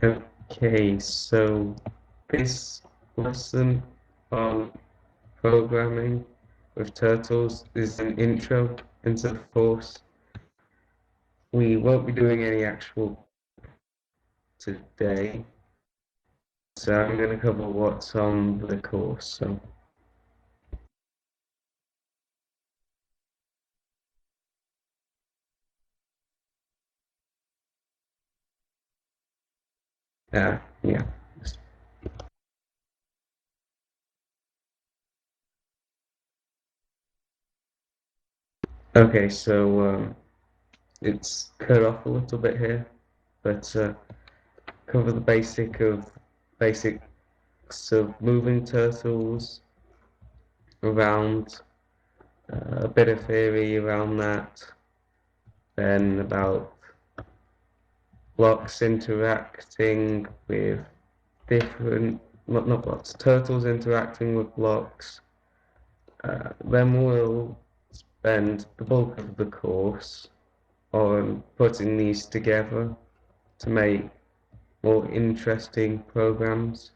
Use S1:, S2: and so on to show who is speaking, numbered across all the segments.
S1: Okay, so this lesson on programming with turtles is an intro into the course. We won't be doing any actual today, so I'm going to cover what's on the course. So, yeah. Okay, so it's cut off a little bit here, but cover the basics of moving turtles around, a bit of theory around that, then about blocks interacting with different, not blocks, turtles interacting with blocks. Then we'll spend the bulk of the course on putting these together to make more interesting programs.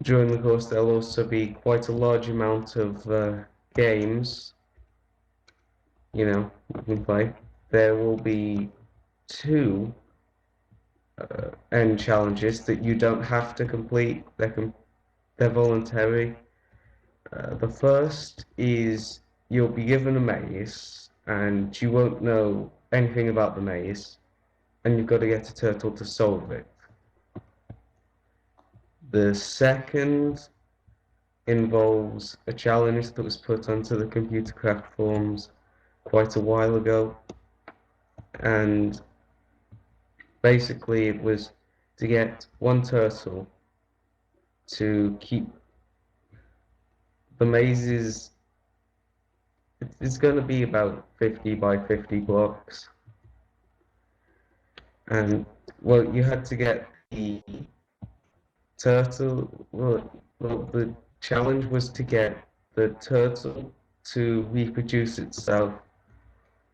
S1: During the course, there'll also be quite a large amount of games, you can play. There will be two end challenges that you don't have to complete. They're voluntary. The first is you'll be given a maze and you won't know anything about the maze, and you've got to get a turtle to solve it. The second involves a challenge that was put onto the computer craft forums quite a while ago, and basically it was to get one turtle to keep the mazes. It's going to be about 50 by 50 blocks, and well, you had to get the turtle. Well, the challenge was to get the turtle to reproduce itself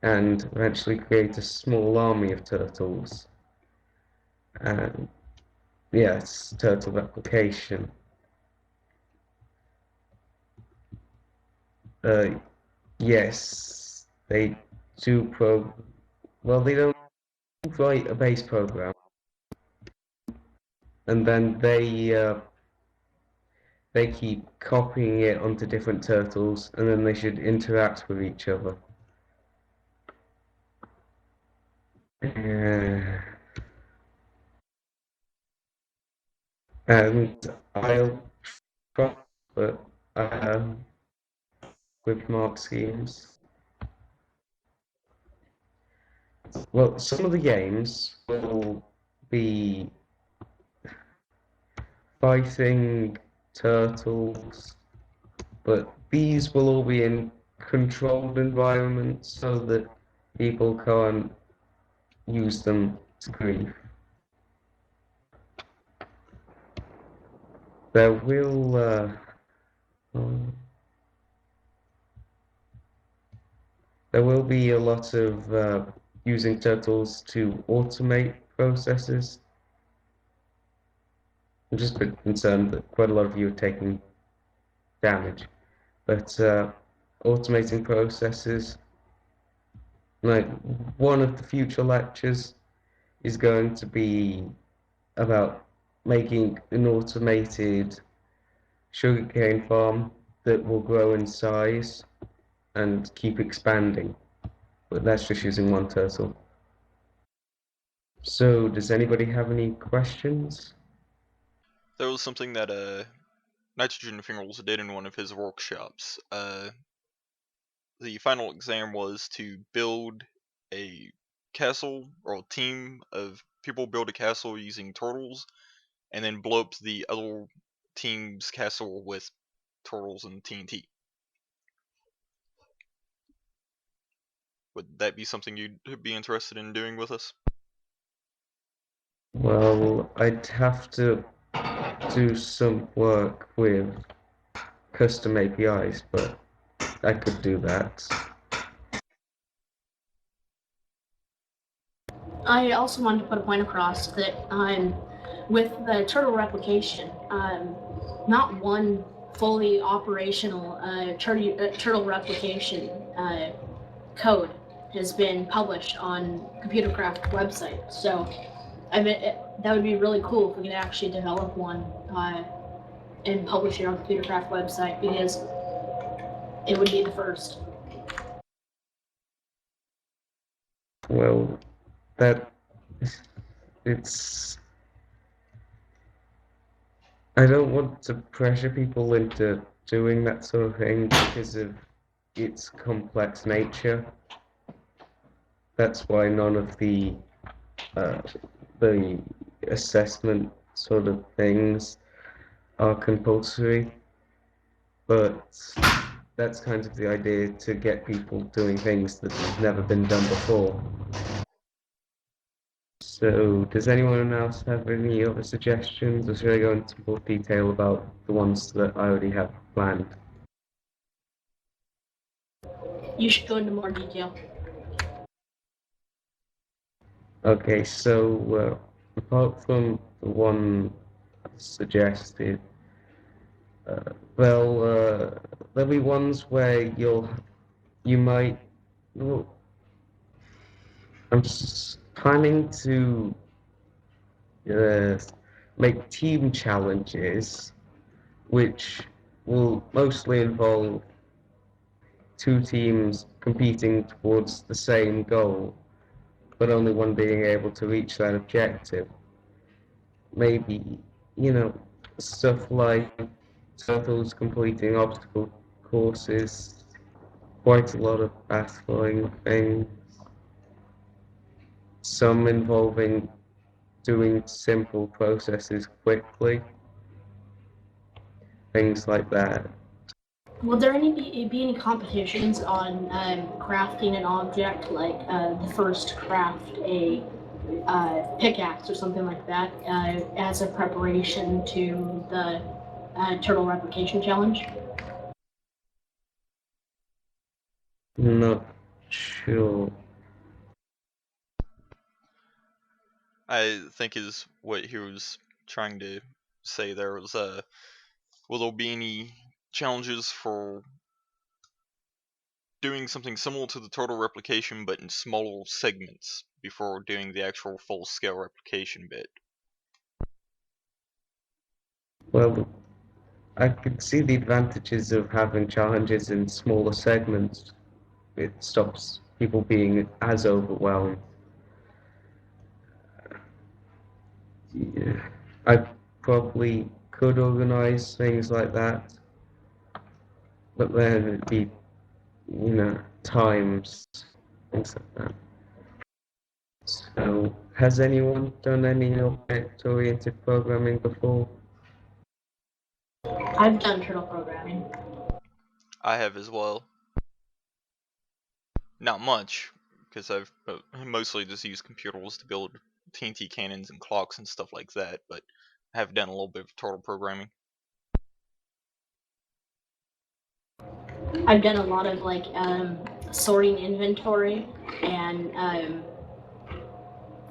S1: and eventually create a small army of turtles. And yes, turtle replication. Uh, yes, they do well, they don't write a base program, and then they keep copying it onto different turtles, and then they should interact with each other. Uh, and I'll try, but um, with mark schemes. Well, some of the games will be fighting turtles, but these will all be in controlled environments so that people can't use them to grief. There will um, there will be a lot of using turtles to automate processes. I'm just a bit concerned that quite a lot of you are taking damage, but automating processes, like one of the future lectures is going to be about making an automated sugarcane farm that will grow in size and keep expanding. But that's just using one turtle. So, does anybody have any questions?
S2: That was something that Nitrogen Fingerals did in one of his workshops. The final exam was to build a castle, or a team of people build a castle using turtles, and then blow up the other team's castle with turtles and TNT. Would that be something you'd be interested in doing with us?
S1: Well, I'd have to do some work with custom APIs, but I could do that.
S3: I also wanted to put a point across that with the turtle replication, not one fully operational turtle replication code has been published on ComputerCraft website. So I mean, that would be really cool if we could actually develop one and publish it on ComputerCraft website, because it would be the first.
S1: Well, that it's. I don't want to pressure people into doing that sort of thing because of its complex nature. That's why none of uh, the assessment sort of things are compulsory. But that's kind of the idea, to get people doing things that have never been done before. So, does anyone else have any other suggestions, or should I go into more detail about the ones that I already have planned?
S3: You should go into more detail.
S1: Okay, so apart from the one suggested, there'll be ones where you might. Well, I'm planning to uh, make team challenges, which will mostly involve two teams competing towards the same goal, but only one being able to reach that objective. Maybe, stuff like turtles completing obstacle courses, quite a lot of battling things, some involving doing simple processes quickly, things like that.
S3: Will there be any competitions on crafting an object, like the first craft a pickaxe or something like that, as a preparation to the turtle replication challenge?
S1: Not sure.
S2: I think is what he was trying to say there was will there be any challenges for doing something similar to the total replication but in smaller segments before doing the actual full scale replication bit?
S1: Well, I could see the advantages of having challenges in smaller segments. It stops people being as overwhelmed. Yeah. I probably could organize things like that, but then it'd be, times, things like that. So, has anyone done any object-oriented programming before?
S3: I've done turtle programming.
S2: I have as well. Not much, because I've mostly just used computers to build TNT cannons and clocks and stuff like that, but I have done a little bit of turtle programming.
S3: I've done a lot of like sorting inventory and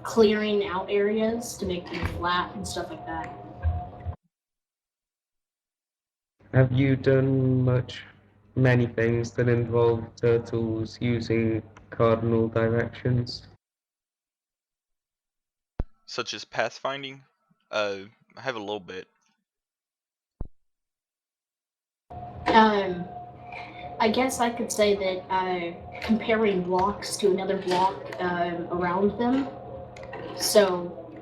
S3: clearing out areas to make them flat and stuff like that.
S1: Have you done many things that involve turtles using cardinal directions?
S2: Such as pathfinding, I have a little bit.
S3: I guess I could say that comparing blocks to another block around them. So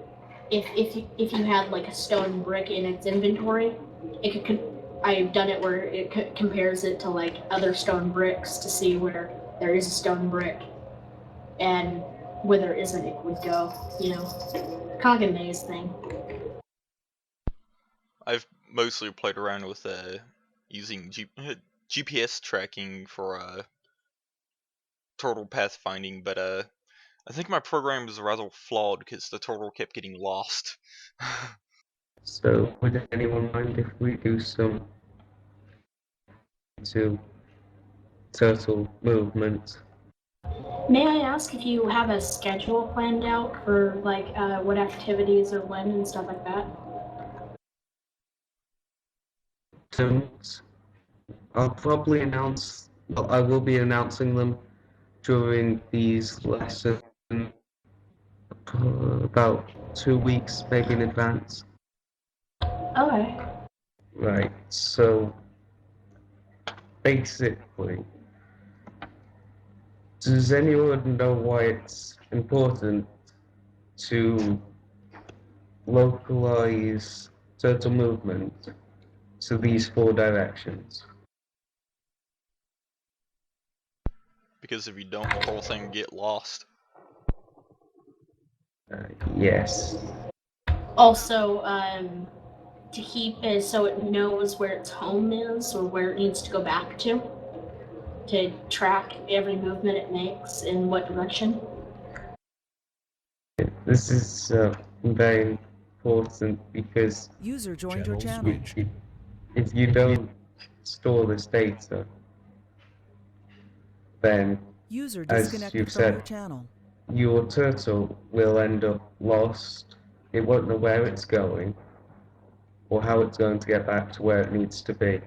S3: if you had like a stone brick in its inventory, it could. I've done it where it compares it to like other stone bricks to see where there is a stone brick, and where there isn't, it would go. Kind of like a maze thing.
S2: I've mostly played around with using GPS tracking for turtle pathfinding, but I think my program was rather flawed because the turtle kept getting lost.
S1: So, would anyone mind if we do some to turtle movement?
S3: May I ask if you have a schedule planned out for like what activities or when and stuff like that?
S1: Don't. I'll probably announce. Well, I will be announcing them during these lessons about 2 weeks, maybe in advance.
S3: Okay.
S1: Right. So basically, does anyone know why it's important to localize turtle movement to these 4 directions?
S2: Because if you don't, the whole thing will get lost.
S1: Yes.
S3: Also, to keep it so it knows where its home is or where it needs to go back to track every movement it makes in what direction.
S1: This is very important because
S4: User joined your
S5: Channel
S4: channel.
S5: switch.
S1: if you don't store this data, then
S4: User
S1: as
S4: disconnected
S1: you've
S4: from your
S1: said,
S4: channel.
S1: your turtle will end up lost. It won't know where it's going or how it's going to get back to where it needs to be.